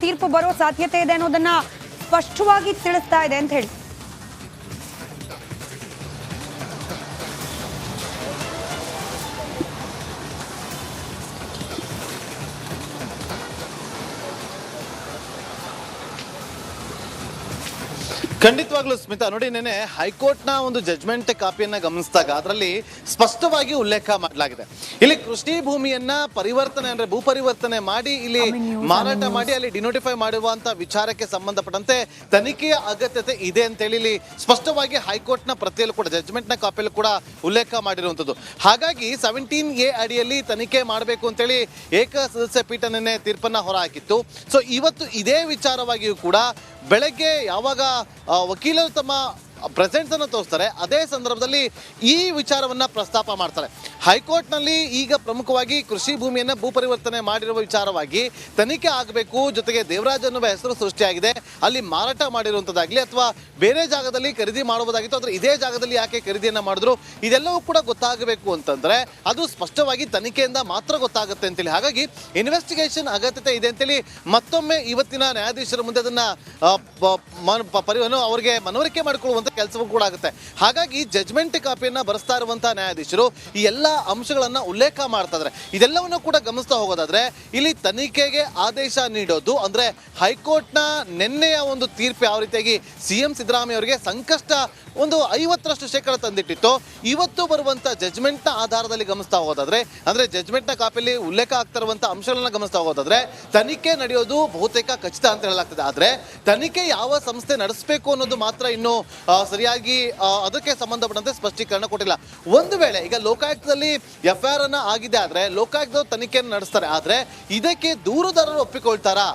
ತೀರ್ಪು ಬರೋ ಸಾಧ್ಯತೆ ಇದೆ ಅನ್ನೋದನ್ನ ಸ್ಪಷ್ಟವಾಗಿ ತಿಳಿಸ್ತಾ ಇದೆ ಅಂತ ಹೇಳಿ. ಖಂಡಿತವಾಗ್ಲೂ ಸ್ಮಿತಾ, ನೋಡಿ ನೆನೆ ಹೈಕೋರ್ಟ್ನ ಒಂದು ಜಡ್ಜ್ಮೆಂಟ್ ಕಾಪಿಯನ್ನ ಗಮನಿಸಿದಾಗ ಅದರಲ್ಲಿ ಸ್ಪಷ್ಟವಾಗಿ ಉಲ್ಲೇಖ ಮಾಡಲಾಗಿದೆ. ಇಲ್ಲಿ ಕೃಷಿ ಭೂಮಿಯನ್ನ ಪರಿವರ್ತನೆ ಅಂದ್ರೆ ಭೂ ಪರಿವರ್ತನೆ ಮಾಡಿ ಇಲ್ಲಿ ಮಾರಾಟ ಮಾಡಿ ಅಲ್ಲಿ ಡಿನೋಟಿಫೈ ಮಾಡುವಂತ ವಿಚಾರಕ್ಕೆ ಸಂಬಂಧಪಟ್ಟಂತೆ ತನಿಖೆಯ ಅಗತ್ಯತೆ ಇದೆ ಅಂತೇಳಿ ಇಲ್ಲಿ ಸ್ಪಷ್ಟವಾಗಿ ಹೈಕೋರ್ಟ್ನ ಪ್ರತಿಯಲ್ಲೂ ಕೂಡ ಜಡ್ಜ್ಮೆಂಟ್ನ ಕಾಪಿಯಲ್ಲೂ ಕೂಡ ಉಲ್ಲೇಖ ಮಾಡಿರುವಂಥದ್ದು. ಹಾಗಾಗಿ 17A ಅಡಿಯಲ್ಲಿ ತನಿಖೆ ಮಾಡಬೇಕು ಅಂತೇಳಿ ಏಕ ಸದಸ್ಯ ಪೀಠ ನಿನ್ನೆ ತೀರ್ಪನ್ನ ಹೊರಹಾಕಿತ್ತು. ಸೊ ಇವತ್ತು ಇದೇ ವಿಚಾರವಾಗಿಯೂ ಕೂಡ ಬೆಳಗ್ಗೆ ಯಾವಾಗ ವಕೀಲರು ತಮ್ಮ ಪ್ರೆಸೆಂಟ್ಸ್ ಅನ್ನು ತೋರಿಸ್ತಾರೆ, ಅದೇ ಸಂದರ್ಭದಲ್ಲಿ ಈ ವಿಚಾರವನ್ನ ಪ್ರಸ್ತಾಪ ಮಾಡ್ತಾರೆ. ಹೈಕೋರ್ಟ್ನಲ್ಲಿ ಈಗ ಪ್ರಮುಖವಾಗಿ ಕೃಷಿ ಭೂಮಿಯನ್ನ ಭೂ ಪರಿವರ್ತನೆ ಮಾಡಿರುವ ವಿಚಾರವಾಗಿ ತನಿಖೆ ಆಗಬೇಕು, ಜೊತೆಗೆ ದೇವರಾಜ್ ಅನ್ನುವ ಹೆಸರು ಸೃಷ್ಟಿಯಾಗಿದೆ, ಅಲ್ಲಿ ಮಾರಾಟ ಮಾಡಿರುವಂಥದ್ದಾಗಲಿ ಅಥವಾ ಬೇರೆ ಜಾಗದಲ್ಲಿ ಖರೀದಿ ಮಾಡುವುದಾಗಿತ್ತು, ಆದರೆ ಇದೇ ಜಾಗದಲ್ಲಿ ಯಾಕೆ ಖರೀದಿಯನ್ನ ಮಾಡಿದ್ರು, ಇದೆಲ್ಲವೂ ಕೂಡ ಗೊತ್ತಾಗಬೇಕು ಅಂತಂದ್ರೆ ಅದು ಸ್ಪಷ್ಟವಾಗಿ ತನಿಖೆಯಿಂದ ಮಾತ್ರ ಗೊತ್ತಾಗುತ್ತೆ ಅಂತೇಳಿ. ಹಾಗಾಗಿ ಇನ್ವೆಸ್ಟಿಗೇಷನ್ ಅಗತ್ಯತೆ ಇದೆ ಅಂತೇಳಿ ಮತ್ತೊಮ್ಮೆ ಇವತ್ತಿನ ನ್ಯಾಯಾಧೀಶರ ಮುಂದೆ ಅದನ್ನ ಅವರಿಗೆ ಮನವರಿಕೆ ಮಾಡಿಕೊಳ್ಳುವಂತ ಕೆಲಸವೂ ಕೂಡ ಆಗುತ್ತೆ. ಹಾಗಾಗಿ ಜಡ್ಜ್ಮೆಂಟ್ ಕಾಪಿಯನ್ನ ಬರೆಸ್ತಾ ಇರುವಂತಹ ನ್ಯಾಯಾಧೀಶರು ಈ ಎಲ್ಲ ಅಂಶಗಳನ್ನ ಉಲ್ಲೇಖ ಮಾಡ್ತಾ ಇದ್ದಾರೆ. ಇದೆಲ್ಲವನ್ನು ಕೂಡ ಗಮನಿಸ್ತಾ ಹೋಗೋದಾದ್ರೆ ಇಲ್ಲಿ ತನಿಖೆಗೆ ಆದೇಶ ನೀಡೋದು ಅಂದ್ರೆ ಹೈಕೋರ್ಟ್ನ ನಿನ್ನೆಯ ಒಂದು ತೀರ್ಪು ಯಾವ ರೀತಿಯಾಗಿ ಸಿಎಂ ಸಿದ್ದರಾಮಯ್ಯ ಅವರಿಗೆ ಸಂಕಷ್ಟ ಒಂದು 50% ತಂದಿಟ್ಟಿತ್ತು, ಇವತ್ತು ಬರುವಂತ ಜಡ್ಜ್ಮೆಂಟ್ನ ಆಧಾರದಲ್ಲಿ ಗಮನಿಸ್ತಾ ಹೋಗೋದಾದ್ರೆ ಅಂದ್ರೆ ಜಡ್ಜ್ಮೆಂಟ್ನ ಕಾಪಿಯಲ್ಲಿ ಉಲ್ಲೇಖ ಆಗ್ತಾ ಇರುವಂತ ಅಂಶಗಳನ್ನ ಗಮನಿಸ್ತಾ ಹೋಗೋದಾದ್ರೆ ತನಿಖೆ ನಡೆಯೋದು ಬಹುತೇಕ ಖಚಿತ ಅಂತ ಹೇಳಲಾಗ್ತದೆ. ಆದ್ರೆ ತನಿಖೆ ಯಾವ ಸಂಸ್ಥೆ ನಡೆಸಬೇಕು ಅನ್ನೋದು ಮಾತ್ರ ಇನ್ನು ಸರಿಯಾಗಿ ಅದಕ್ಕೆ ಸಂಬಂಧಪಟ್ಟಂತೆ ಸ್ಪಷ್ಟೀಕರಣ ಕೊಟ್ಟಿಲ್ಲ. ಒಂದು ವೇಳೆ ಈಗ ಲೋಕಾಯುಕ್ತದಲ್ಲಿ FIR ಅನ್ನ ಆಗಿದೆ ಆದ್ರೆ ಲೋಕಾಯುಕ್ತದವರು ತನಿಖೆಯನ್ನು ನಡೆಸ್ತಾರೆ, ಆದ್ರೆ ಇದಕ್ಕೆ ದೂರುದಾರರು ಒಪ್ಪಿಕೊಳ್ತಾರಾ?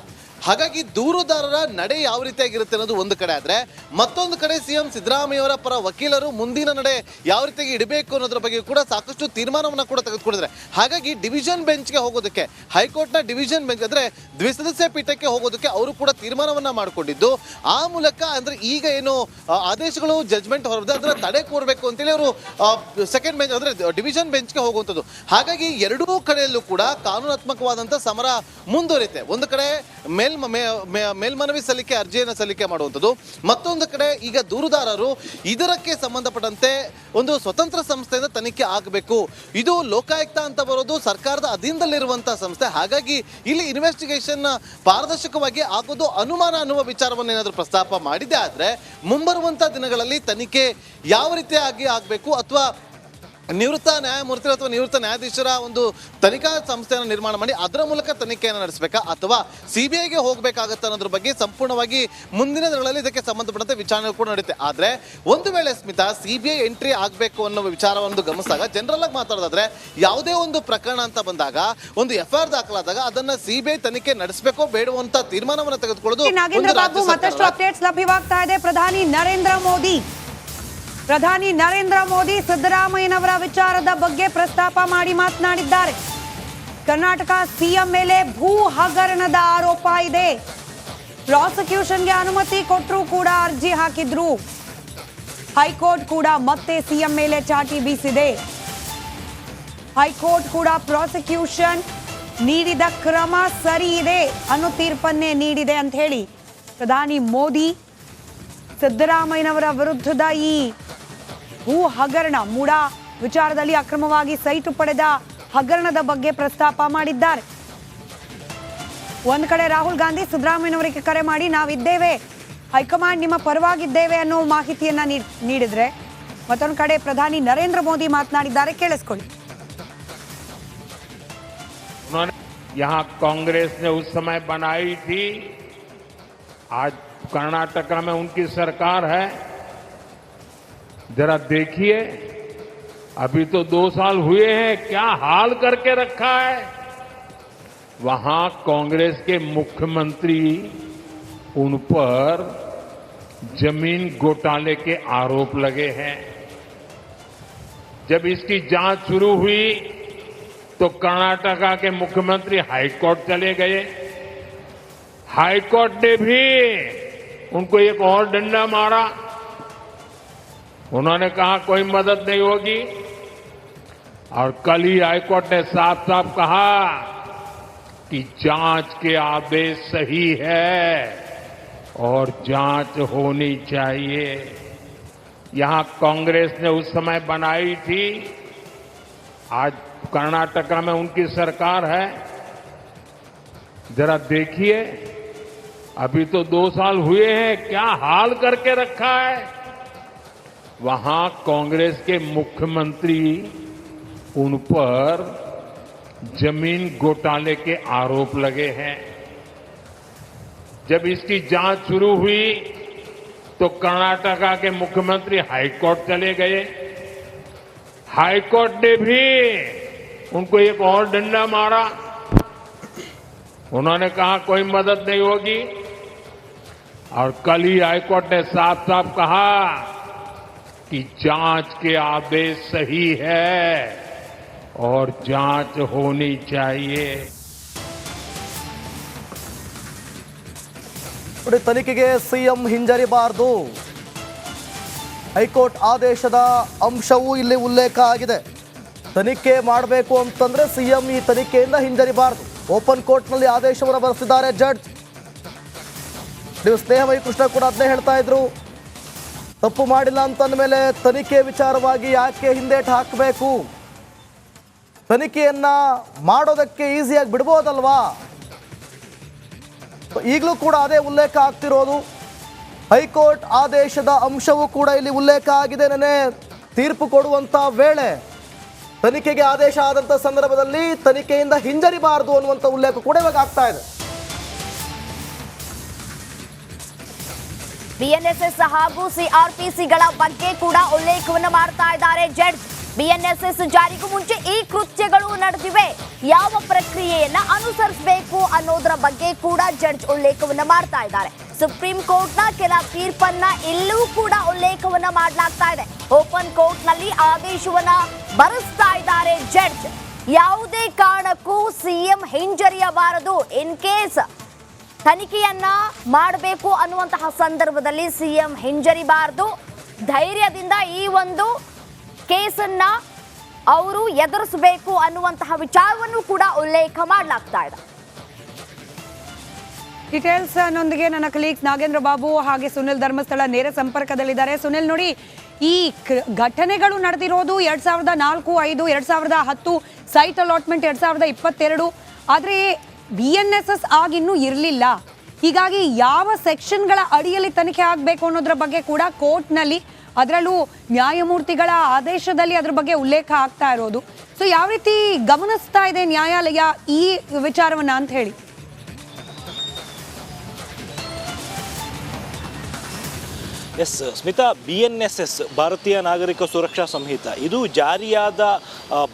ಹಾಗಾಗಿ ದೂರುದಾರರ ನಡೆ ಯಾವ ರೀತಿಯಾಗಿರುತ್ತೆ ಅನ್ನೋದು ಒಂದು ಕಡೆ ಆದ್ರೆ, ಮತ್ತೊಂದು ಕಡೆ ಸಿಎಂ ಸಿದ್ದರಾಮಯ್ಯ ಅವರ ಪರ ವಕೀಲರು ಮುಂದಿನ ನಡೆ ಯಾವ ರೀತಿಯಾಗಿ ಇಡಬೇಕು ಅನ್ನೋದ್ರ ಬಗ್ಗೆ ಕೂಡ ಸಾಕಷ್ಟು ತೀರ್ಮಾನವನ್ನ ಕೂಡ ತೆಗೆದುಕೊಂಡಿದ್ದಾರೆ. ಹಾಗಾಗಿ ಡಿವಿಷನ್ ಬೆಂಚ್ಗೆ ಹೋಗೋದಕ್ಕೆ ಹೈಕೋರ್ಟ್ನ ಡಿವಿಷನ್ ಬೆಂಚ್ ಅಂದ್ರೆ ದ್ವಿಸದಸ್ಯ ಪೀಠಕ್ಕೆ ಹೋಗೋದಕ್ಕೆ ಅವರು ಕೂಡ ತೀರ್ಮಾನವನ್ನ ಮಾಡಿಕೊಂಡಿದ್ದು, ಆ ಮೂಲಕ ಅಂದ್ರೆ ಈಗ ಏನು ಆದೇಶಗಳು ಜಡ್ಜ್ಮೆಂಟ್ ಹೊರಬಂದ್ರೆ ಅದರ ತಡೆ ಕೂರಬೇಕು ಅಂತೇಳಿ ಅವರು ಸೆಕೆಂಡ್ ಬೆಂಚ್ ಅಂದ್ರೆ ಡಿವಿಷನ್ ಬೆಂಚ್ಗೆ ಹೋಗುವಂಥದ್ದು. ಹಾಗಾಗಿ ಎರಡೂ ಕಡೆಯಲ್ಲೂ ಕೂಡ ಕಾನೂನಾತ್ಮಕವಾದಂಥ ಸಮರ ಮುಂದುವರಿಯುತ್ತೆ. ಒಂದು ಕಡೆ ಮೇಲ್ಮನವಿ ಸಲ್ಲಿಕೆ ಅರ್ಜಿಯನ್ನು ಸಲ್ಲಿಕೆ ಮಾಡುವಂಥದ್ದು, ಮತ್ತೊಂದು ಕಡೆ ಈಗ ದೂರುದಾರರು ಇದಕ್ಕೆ ಸಂಬಂಧಪಟ್ಟಂತೆ ಒಂದು ಸ್ವತಂತ್ರ ಸಂಸ್ಥೆಯಿಂದ ತನಿಖೆ ಆಗಬೇಕು. ಇದು ಲೋಕಾಯುಕ್ತ ಅಂತ ಬರೋದು ಸರ್ಕಾರದ ಅಧೀನದಲ್ಲಿರುವಂತಹ ಸಂಸ್ಥೆ. ಹಾಗಾಗಿ ಇಲ್ಲಿ ಇನ್ವೆಸ್ಟಿಗೇಷನ್ ಪಾರದರ್ಶಕವಾಗಿ ಆಗೋದು ಅನುಮಾನ ಅನ್ನುವ ವಿಚಾರವನ್ನು ಏನಾದರೂ ಪ್ರಸ್ತಾಪ ಮಾಡಿದೆ ಆದ್ರೆ ಮುಂಬರುವಂತಹ ದಿನಗಳಲ್ಲಿ ತನಿಖೆ ಯಾವ ರೀತಿಯಾಗಿ ಆಗಬೇಕು ಅಥವಾ ನಿವೃತ್ತ ನ್ಯಾಯಮೂರ್ತಿಗಳು ಅಥವಾ ನಿವೃತ್ತ ನ್ಯಾಯಾಧೀಶರ ಒಂದು ತನಿಖಾ ಸಂಸ್ಥೆಯನ್ನು ನಿರ್ಮಾಣ ಮಾಡಿ ಅದರ ಮೂಲಕ ತನಿಖೆಯನ್ನು ನಡೆಸಬೇಕಾ ಅಥವಾ CBIಗೆ ಹೋಗಬೇಕಾಗತ್ತೆ ಅನ್ನೋದ್ರ ಬಗ್ಗೆ ಸಂಪೂರ್ಣವಾಗಿ ಮುಂದಿನ ದಿನಗಳಲ್ಲಿ ಇದಕ್ಕೆ ಸಂಬಂಧಪಟ್ಟಂತೆ ವಿಚಾರಣೆ ಕೂಡ ನಡೆಯುತ್ತೆ. ಆದ್ರೆ ಒಂದು ವೇಳೆ ಸ್ಮಿತಾ CBI ಎಂಟ್ರಿ ಆಗಬೇಕು ಅನ್ನೋ ವಿಚಾರವನ್ನು ಗಮನಿಸಿದಾಗ ಜನರಲ್ ಆಗಿ ಮಾತಾಡೋದಾದ್ರೆ ಯಾವುದೇ ಒಂದು ಪ್ರಕರಣ ಅಂತ ಬಂದಾಗ ಒಂದು FIR ದಾಖಲಾದಾಗ ಅದನ್ನ CBI ತನಿಖೆ ನಡೆಸಬೇಕೋ ಬೇಡವೋ ಅಂತ ತೀರ್ಮಾನವನ್ನು ತೆಗೆದುಕೊಳ್ಳೋದು. ಮತ್ತಷ್ಟು ಅಪ್ಡೇಟ್ಸ್ ಲಭ್ಯವಾಗ್ತಾ ಇದೆ. ಪ್ರಧಾನಿ ನರೇಂದ್ರ ಮೋದಿ ಸಿದ್ದರಾಮಯ್ಯನವರ ವಿಚಾರದ ಬಗ್ಗೆ ಪ್ರಸ್ತಾಪ ಮಾಡಿ ಮಾತನಾಡಿದ್ದಾರೆ. ಕರ್ನಾಟಕ ಸಿಎಂ ಮೇಲೆ ಭೂ ಹಗರಣದ ಆರೋಪ ಇದೆ. ಪ್ರಾಸಿಕ್ಯೂಷನ್ಗೆ ಅನುಮತಿ ಕೊಟ್ಟರೂ ಕೂಡ ಅರ್ಜಿ ಹಾಕಿದ್ರು. ಹೈಕೋರ್ಟ್ ಕೂಡ ಮತ್ತೆ ಸಿಎಂ ಮೇಲೆ ಚಾಟಿ ಬೀಸಿದೆ. ಹೈಕೋರ್ಟ್ ಕೂಡ ಪ್ರಾಸಿಕ್ಯೂಷನ್ ನೀಡಿದ ಕ್ರಮ ಸರಿ ಇದೆ ಅನ್ನೋ ತೀರ್ಪನ್ನೇ ನೀಡಿದೆ ಅಂತ ಹೇಳಿ ಪ್ರಧಾನಿ ಮೋದಿ ಸಿದ್ದರಾಮಯ್ಯನವರ ವಿರುದ್ಧದ ಈ ಭೂ ಹಗರಣ ಮೂಡಾ ವಿಚಾರದಲ್ಲಿ ಅಕ್ರಮವಾಗಿ ಸೈಟು ಪಡೆದ ಹಗರಣದ ಬಗ್ಗೆ ಪ್ರಸ್ತಾಪ ಮಾಡಿದ್ದಾರೆ. ಒಂದ್ ಕಡೆ ರಾಹುಲ್ ಗಾಂಧಿ ಸಿದ್ದರಾಮಯ್ಯನವರಿಗೆ ಕರೆ ಮಾಡಿ ನಾವಿದ್ದೇವೆ, ಹೈಕಮಾಂಡ್ ನಿಮ್ಮ ಪರವಾಗಿದ್ದೇವೆ ಅನ್ನೋ ಮಾಹಿತಿಯನ್ನ ನೀಡಿದ್ರೆ, ಮತ್ತೊಂದು ಕಡೆ ಪ್ರಧಾನಿ ನರೇಂದ್ರ ಮೋದಿ ಮಾತನಾಡಿದ್ದಾರೆ. ಕೇಳಿಸ್ಕೊಳ್ಳಿ. यहाँ कांग्रेस ने उस समय बनाई थी, आज कर्नाटका में उनकी सरकार है. जरा देखिए, अभी तो 2 साल हुए हैं, क्या हाल करके रखा है. वहां कांग्रेस के मुख्यमंत्री उन पर जमीन घोटाले के आरोप लगे हैं. जब इसकी जांच शुरू हुई तो कर्नाटका के मुख्यमंत्री हाईकोर्ट चले गए. हाईकोर्ट ने भी उनको एक और डंडा मारा. उन्होंने कहा कोई मदद नहीं होगी, और कल ही हाईकोर्ट ने साफ साफ कहा कि जांच के आदेश सही है और जांच होनी चाहिए। यहां कांग्रेस ने उस समय बनाई थी, आज कर्नाटका में उनकी सरकार है। जरा देखिए, अभी तो 2 साल हुए हैं, क्या हाल करके रखा है। वहां कांग्रेस के मुख्यमंत्री उन पर जमीन घोटाले के आरोप लगे हैं। जब इसकी जांच शुरू हुई तो कर्नाटका के मुख्यमंत्री हाईकोर्ट चले गए। हाईकोर्ट ने भी उनको एक और डंडा मारा। उन्होंने कहा कोई मदद नहीं होगी, और कल ही हाईकोर्ट ने साफ साफ कहा कि जांच के आदेश सही है और जांच होनी चाहिए। ನೋಡಿ, ತನಿಖೆಗೆ ಸಿಎಂ ಹಿಂಜರಿಬಾರದು, ಹೈಕೋರ್ಟ್ ಆದೇಶದ ಅಂಶವೂ ಇಲ್ಲಿ ಉಲ್ಲೇಖ ಆಗಿದೆ. ತನಿಖೆ ಮಾಡಬೇಕು ಅಂತಂದ್ರೆ ಸಿಎಂ ಈ ತನಿಖೆಯಿಂದ ಹಿಂಜರಿಬಾರದು. ಓಪನ್ ಕೋರ್ಟ್ನಲ್ಲಿ ಆದೇಶವನ್ನು ಬರೆಸಿದ್ದಾರೆ ಜಡ್ಜ್. ನೀವು ಸ್ನೇಹಮಯಿ ಕೃಷ್ಣ ಕೂಡ ಅದನ್ನೇ ಹೇಳ್ತಾ ಇದ್ರು, ತಪ್ಪು ಮಾಡಿಲ್ಲ ಅಂತಂದ ಮೇಲೆ ತನಿಖೆ ವಿಚಾರವಾಗಿ ಯಾಕೆ ಹಿಂದೇಟು ಹಾಕಬೇಕು, ತನಿಖೆಯನ್ನ ಮಾಡೋದಕ್ಕೆ ಈಸಿಯಾಗಿ ಬಿಡ್ಬೋದಲ್ವಾ. ಈಗಲೂ ಕೂಡ ಅದೇ ಉಲ್ಲೇಖ ಆಗ್ತಿರೋದು. ಹೈಕೋರ್ಟ್ ಆದೇಶದ ಅಂಶವೂ ಕೂಡ ಇಲ್ಲಿ ಉಲ್ಲೇಖ ಆಗಿದೆ. ನೆನೆ ತೀರ್ಪು ಕೊಡುವಂತ ವೇಳೆ ತನಿಖೆಗೆ ಆದೇಶ ಆದಂಥ ಸಂದರ್ಭದಲ್ಲಿ ತನಿಖೆಯಿಂದ ಹಿಂಜರಿಬಾರದು ಅನ್ನುವಂಥ ಉಲ್ಲೇಖ ಕೂಡ ಇವಾಗ ಆಗ್ತಾ ಇದೆ. ಬಿಎನ್ಎಸ್ಎಸ್ ಹಾಗೂ ಸಿಆರ್ಪಿಸಿಗಳ ಬಗ್ಗೆ ಕೂಡ ಉಲ್ಲೇಖವನ್ನು ಮಾಡ್ತಾ ಇದ್ದಾರೆ ಜಡ್ಜ್. ಬಿಎನ್ಎಸ್ಎಸ್ ಜಾರಿಗೂ ಮುಂಚೆ ಈ ಕೃತ್ಯಗಳು ನಡೆದಿವೆ, ಯಾವ ಪ್ರಕ್ರಿಯೆಯನ್ನ ಅನುಸರಿಸಬೇಕು ಅನ್ನೋದರ ಬಗ್ಗೆ ಕೂಡ ಜಡ್ಜ್ ಉಲ್ಲೇಖವನ್ನ ಮಾಡ್ತಾ ಇದ್ದಾರೆ. ಸುಪ್ರೀಂ ಕೋರ್ಟ್ನ ಕೆಲ ತೀರ್ಪನ್ನ ಇಲ್ಲೂ ಕೂಡ ಉಲ್ಲೇಖವನ್ನ ಮಾಡಲಾಗ್ತಾ ಇದೆ. ಓಪನ್ ಕೋರ್ಟ್ ನಲ್ಲಿ ಆದೇಶವನ್ನ ಬರೆಸ್ತಾ ಇದ್ದಾರೆ ಜಡ್ಜ್. ಯಾವುದೇ ಕಾರಣಕ್ಕೂ ಸಿಎಂ ಹಿಂಜರಿಯಬಾರದು. ಇನ್ ಕೇಸ್ ತನಿಖೆಯನ್ನ ಮಾಡಬೇಕು ಅನ್ನುವಂತಹ ಸಂದರ್ಭದಲ್ಲಿ ಸಿಎಂ ಹಿಂಜರಿಬಾರದು, ಧೈರ್ಯದಿಂದ ಈ ಒಂದು ಕೇಸನ್ನ ಅವರು ಎದುರಿಸಬೇಕು ಅನ್ನುವಂತಹ ವಿಚಾರವನ್ನು ಕೂಡ ಉಲ್ಲೇಖ ಮಾಡಲಾಗ್ತಾ ಇದೆ. ಡೀಟೇಲ್ಸ್ ನೊಂದಿಗೆ ನನ್ನ ಕಲೀಗ್ಸ್ ನಾಗೇಂದ್ರ ಬಾಬು ಹಾಗೆ ಸುನಿಲ್ ಧರ್ಮಸ್ಥಳ ನೇರ ಸಂಪರ್ಕದಲ್ಲಿದ್ದಾರೆ. ಸುನಿಲ್, ನೋಡಿ, ಈ ಘಟನೆಗಳು ನಡೆದಿರೋದು 2004, 5, 2010 ಸೈಟ್ ಅಲಾಟ್ಮೆಂಟ್ 2022. ಆದರೆ ಬಿಎನ್ಎಸ್ಎಸ್ ಆಗಿನ್ನೂ ಇರಲಿಲ್ಲ. ಹೀಗಾಗಿ ಯಾವ ಸೆಕ್ಷನ್ಗಳ ಅಡಿಯಲ್ಲಿ ತನಿಖೆ ಆಗಬೇಕು ಅನ್ನೋದ್ರ ಬಗ್ಗೆ ಕೂಡ ಕೋರ್ಟ್ನಲ್ಲಿ, ಅದರಲ್ಲೂ ನ್ಯಾಯಮೂರ್ತಿಗಳ ಆದೇಶದಲ್ಲಿ ಅದ್ರ ಬಗ್ಗೆ ಉಲ್ಲೇಖ ಆಗ್ತಾ ಇರೋದು. ಸೊ ಯಾವ ರೀತಿ ಗಮನಿಸ್ತಾ ಇದೆ ನ್ಯಾಯಾಲಯ ಈ ವಿಚಾರವನ್ನ ಅಂತ ಹೇಳಿ? ಎಸ್ ಸ್ಮಿತಾ, BNSS ಭಾರತೀಯ ನಾಗರಿಕ ಸುರಕ್ಷಾ ಸಂಹಿತ ಇದು ಜಾರಿಯಾದ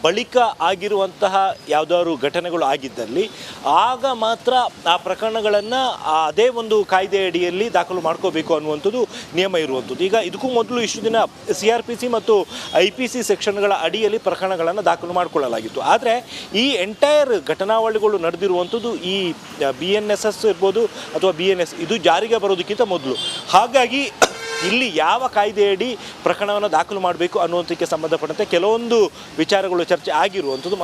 ಬಳಿಕ ಆಗಿರುವಂತಹ ಯಾವುದಾದ್ರು ಘಟನೆಗಳು ಆಗಿದ್ದಲ್ಲಿ ಆಗ ಮಾತ್ರ ಆ ಪ್ರಕರಣಗಳನ್ನು ಅದೇ ಒಂದು ಕಾಯ್ದೆ ಅಡಿಯಲ್ಲಿ ದಾಖಲು ಮಾಡ್ಕೋಬೇಕು ಅನ್ನುವಂಥದ್ದು ನಿಯಮ ಇರುವಂಥದ್ದು. ಈಗ ಇದಕ್ಕೂ ಮೊದಲು ಇಷ್ಟು ದಿನ CRPC ಮತ್ತು IPC ಸೆಕ್ಷನ್ಗಳ ಅಡಿಯಲ್ಲಿ ಪ್ರಕರಣಗಳನ್ನು ದಾಖಲು ಮಾಡಿಕೊಳ್ಳಲಾಗಿತ್ತು. ಆದರೆ ಈ ಎಂಟೈರ್ ಘಟನಾವಳಿಗಳು ನಡೆದಿರುವಂಥದ್ದು ಈ BNSS ಇರ್ಬೋದು ಅಥವಾ BNS ಇದು ಜಾರಿಗೆ ಬರೋದಕ್ಕಿಂತ ಮೊದಲು. ಹಾಗಾಗಿ ಇಲ್ಲಿ ಯಾವ ಕಾಯ್ದೆಯಡಿ ಪ್ರಕರಣವನ್ನು ದಾಖಲು ಮಾಡಬೇಕು ಅನ್ನುವಂಥಕ್ಕೆ ಸಂಬಂಧಪಟ್ಟಂತೆ ಕೆಲವೊಂದು ವಿಚಾರಗಳು ಚರ್ಚೆ ಆಗಿರುವಂಥದ್ದು.